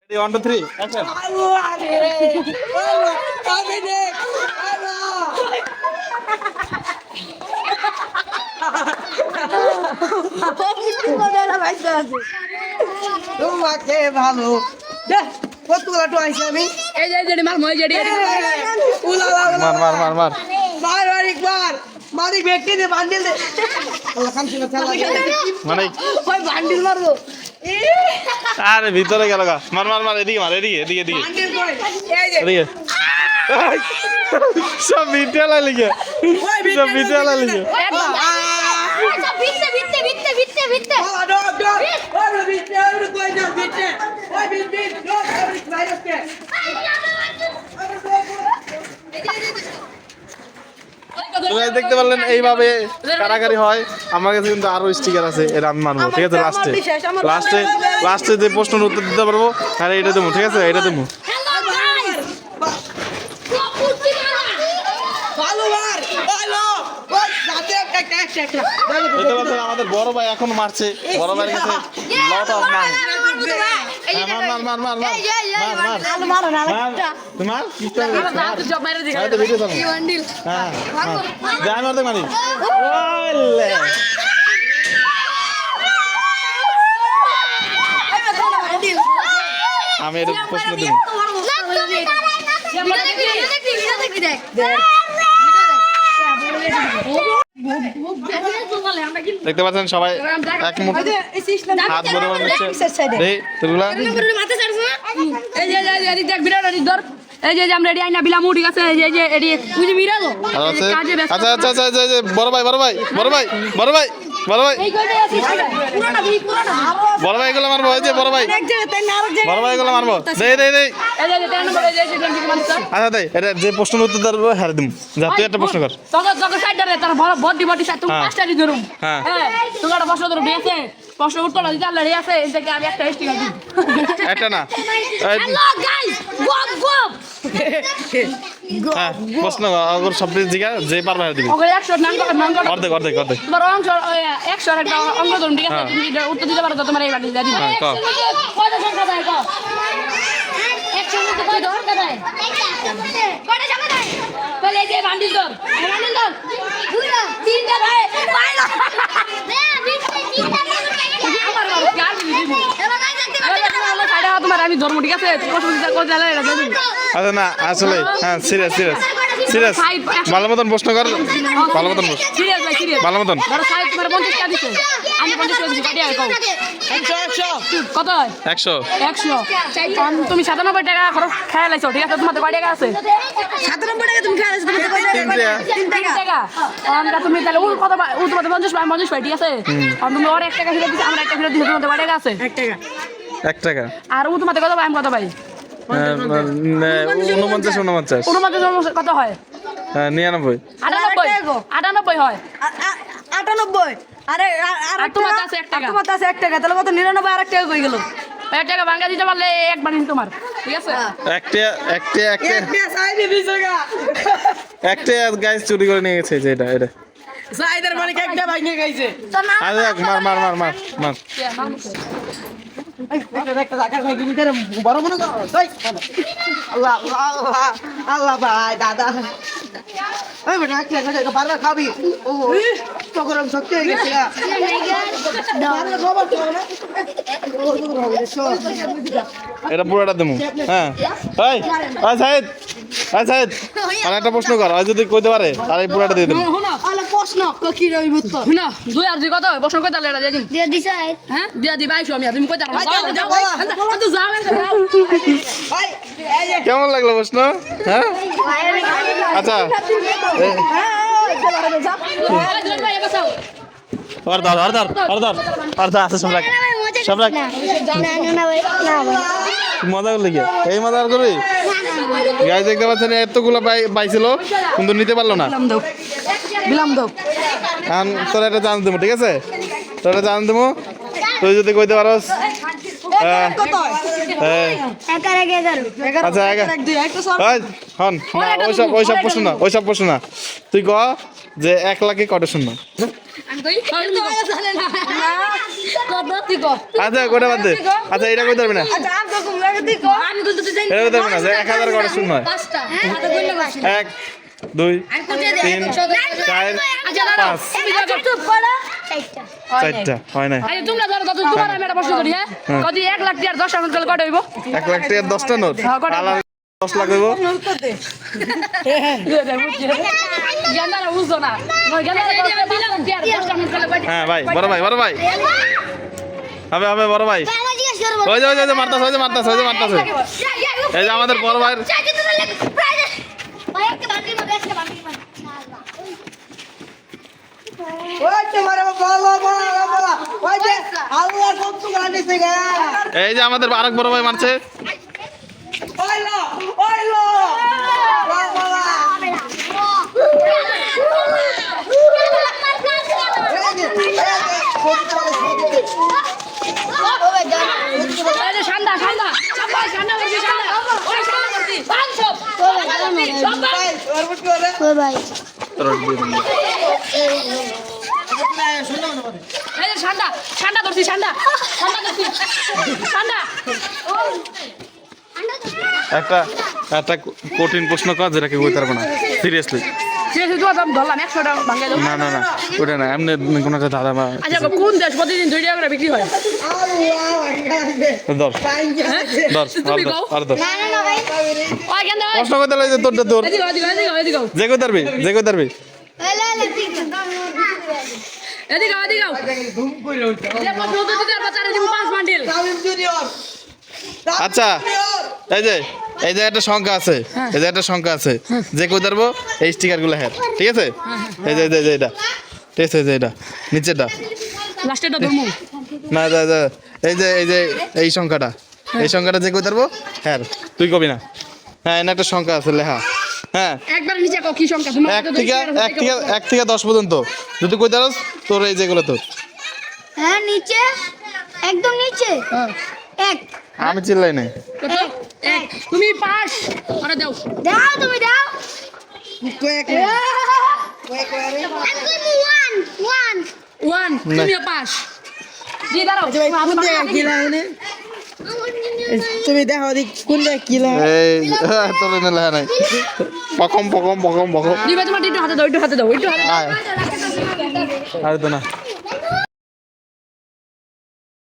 1 2 3 action তোমাকে ভালো কতগুলো টোয়াইছি আমি এই যে মার মই জেডি মার মার মার মার মার মারিক ব্যক্তি দে বান্ডিল দে আল্লাহ খান ছিল খেলা মানে ওই বান্ডিল মারবো আরে ভিতরে গেল গা মার মার মার এদিকে মার এদিকে এদিকে এদিকে বান্ডিল কই এই যে এদিকে সব ভিতরে লাগে সব ভিতরে লাগে ভিত্তে ডগ ডগ ওই বিটে ওই কই না বিটে ওই বিট ডগ এভরি ভাইরাস কে তোমরা দেখতে পারলেন এইভাবে কারাকারি হয়। আমার কাছে কিন্তু আরো স্টিকার আছে, এটা আমি মানবো। ঠিক আছে, লাস্টে লাস্টে লাস্টে যে প্রশ্নের উত্তর দিতে পারবো তাহলে এটা দেবো। ঠিক আছে, এটা দেবো। ভালো মার ভালো ওই সাথে একটা দেখতে পাচ্ছেন আমাদের বড় ভাই এখন মারছে। বড় ভাইয়ের কাছে লট অফ মার। মার মার মার মার মার মার তোমার কিটা হ্যাঁ তো ভিডিও চালাও। হ্যাঁ যাই মারতে মারি ওলে আমি এটা প্রশ্ন দেব। দেখতে পাচ্ছেন সবাই এক মুখ হাত বড় বড় নিচ্ছে। এই তোগুলা এই যে আমরা রেডি আইনা বিলাম উঠি গেছে। এই যে এডি বুঝি মিরালো আচ্ছা আচ্ছা আচ্ছা আচ্ছা বড় ভাই বড় ভাই বড় ভাই বড় ভাই বড় ভাই বড় ভাই গুলো মারবো। এই যে বড় ভাই বড় ভাই গুলো মারবো। দে দে দে আচ্ছা দে এটা যে প্রশ্নের উত্তর দেবো হার দিম। যা তুই একটা প্রশ্ন কর। তোকে সাইড ধরে তার বড় বডি বডি সাইড তুমি পাঁচটা দি ধরুম। হ্যাঁ তোকে একটা প্রশ্ন ধরুম ঠিক আছে। প্রশ্ন উত্তর দিতে আল্লাহ আছে এই থেকে আমি একটা স্টিকার দিই। একটা না হ্যালো গাইস গপ গপ হ্যাঁ প্রশ্ন আগর সব জিগা যে পারবে হার দিবি। ওকে 100 নাম কর অর্ধেক অর্ধেক অর্ধেক তোমার অংশ 100 একটা অঙ্ক ধরুন ঠিক আছে। তুমি এটা উত্তর দিতে পারো তো তোমার এই বাড়ি দিয়ে দিই। হ্যাঁ ক কয়টা সংখ্যা দেয় ক 100 মধ্যে কয়টা সংখ্যা দেয় কয়টা সংখ্যা দেয় বলে এই যে বান্ডিল ধর দুইটা তিনটা দেয় পাইলো আমার বাবা কার দিবি তোমার আমি ধর্ম ঠিক আছে আচ্ছা না আসলে হ্যাঁ সিরিয়াস সিরিয়াস সিরিয়াস ভালো মতন প্রশ্ন কর। ভালো মতন প্রশ্ন সিরিয়াস ভাই সিরিয়াস ভালো মতন ধরো সাহেব তোমার 50 টাকা দিছে আমি 50 টাকা দিছি কাটি আর কও 100 কত হয় 100 100 তুমি 97 টাকা খরচ খেয়ে লাইছো ঠিক আছে। তোমার কয় টাকা আছে 97 টাকা তুমি খেয়ে লাইছো। তুমি কয় টাকা আমরা তুমি তাহলে ও কত ও তোমার 50 পাই ঠিক আছে। আর তুমি ওর 1 টাকা ফেরত দিছো আমরা 1 টাকা ফেরত দিছি। তোমার কয় টাকা আছে 1 টাকা আর ও তোমার কত পাই আমি কত পাই 49 কত হয় 99 98 হয় 98 আরে আর তোমার কাছে 1 টাকা তোমার কাছে 1 টাকা তাহলে কত 99 আর 1 টাকা কই গেল 1 টাকা ভাঙা দিতে পারলে এক বানিন তোমার ঠিক আছে। একটা সাইডে 20 টাকা একটা গাইস চুরি করে নিয়ে গেছে যে এটা এটা সাইদের মানে একটা ভাই নিয়ে গেছে আরে মার মার মার মার মার একটা টাকা ভাই তুমি তেরে বড় মনে করো তাই আল্লাহ আল্লাহ আল্লাহ ভাই দাদা ওই বড় একটা টাকা বারবার খাবি ও তো গরম শক্তি হয়ে গেছে বারবার খাবার তো না এটা পুরোটা দেবো। হ্যাঁ এই সাইদ সাইদ আর একটা প্রশ্ন কর। আর যদি কইতে পারে তাহলে পুরোটা দিয়ে দেবো। আলা প্রশ্ন কি রইব তো না দুই আর দুই কত প্রশ্ন কই তাহলে এটা দিয়ে দিন দিয়ে দিছ হ্যাঁ দিয়ে দিবা আইছো আমি তুমি কই তাহলে তো যাও ভাই এই যে কেমন লাগলো প্রশ্ন? হ্যাঁ আচ্ছা আছে সব রাখ সব রাখ মজা করলে কি এই মজা আর করবি গাইস দেখতে পাচ্ছেন এতগুলো পাইছিল কিন্তু নিতে পারলো না। বিলাম দাও তোর একটা চান্স দেবো ঠিক আছে। তোর একটা চান্স দেবো তুই যদি কইতে পারস। আচ্ছা ওইসব প্রশ্ন না ওইসব প্রশ্ন না তুই ক যে 1 লাখে কটা শূন্য? আচ্ছা কোটা বাদ দে। আচ্ছা এটা কইতে পারবি না, এটা কইতে পারবি না যে 1000 কটা শূন্য হয়? 1 2 3 4 5 4টা হয় না। তোমরা ধরো তোমার আমি একটা প্রশ্ন করি, হ্যাঁ কত 1 লাখ টাকার 10টা নোট কত হইব? 1 লাখ টাকার 10টা নোট আলাদা 10 লাখ হইব। গেন্দারা বুঝছো না, হ্যাঁ ভাই বড় ভাই বড় ভাই হবে হবে বড় ভাই। ওই যে মারতাছে ওই যে মারতাছে ওই যে মারতাছে। এই যে আমাদের বড় ভাইয়ের ওই তোমার বলা বলা ওই যে আল্লাহ কত গান দিছে গা এই যে আমাদের আরেক বড় ভাই মারছে। ওইলো ওইলো বাবা ঠান্ডা ঠান্ডা ঠান্ডা করছি ঠান্ডা ওই ঠান্ডা করছি বাংসব এই যে ঠান্ডা ঠান্ডা করছি ঠান্ডা ঠান্ডা করছি ঠান্ডা একটা একটা কঠিন প্রশ্ন কর যেটাকে কইতে পারবো না সিরিয়াসলি। সিরিয়াসলি তো দাম ধরলাম 100 টাকা ভাঙাই দাও। না না না ওটা না এমনি কোনো একটা দাদা মা আচ্ছা কোন দেশ প্রতিদিন 2 টাকা করে বিক্রি হয়? দর দর তুমি কও। আর দর ওই গেন্দা প্রশ্ন করতে লাগে তোর তোর এদিকে এদিকে এদিকে এদিকে যে কই পারবি যে কই পারবি এদিকে এদিকে ধুম কইলো যে প্রশ্ন উত্তর দিতে পারবা তারে দিব 5 বান্ডিল। তামিম জুনিয়র আচ্ছা এই যে একটা সংখ্যা আছে এই যে একটা সংখ্যা আছে যে কই পারবো এই স্টিকার গুলো হ্যাঁ ঠিক আছে এই যে এটা ঠিক আছে এই যে এটা নিচেটা লাস্টেটা ধরমু না এই সংখ্যাটা যে কই পারবো হ্যাঁ তুই কবি না হ্যাঁ এনে একটা সংখ্যা আছে লেখা হ্যাঁ একবার নিচে কও কি সংখ্যা তুমি 1 থেকে 10 পর্যন্ত যদি কই পারস তোর এই যেগুলো তোর হ্যাঁ নিচে একদম নিচে এক আমি চিল্লাই নাই কত এক তুমি পাস আরে দাও দাও তুমি দাও কয়েক ওয়ান 1 তুমিও পাস দি দাঁড়াও কোন জায়গা কি লাগানে তুমি দেখো দি কোন জায়গা কি লাগা এই তোর এনে লেখা নাই পকম দিবে তোমার একটু হাতে দাও একটু হাতে দাও আয় আর তো না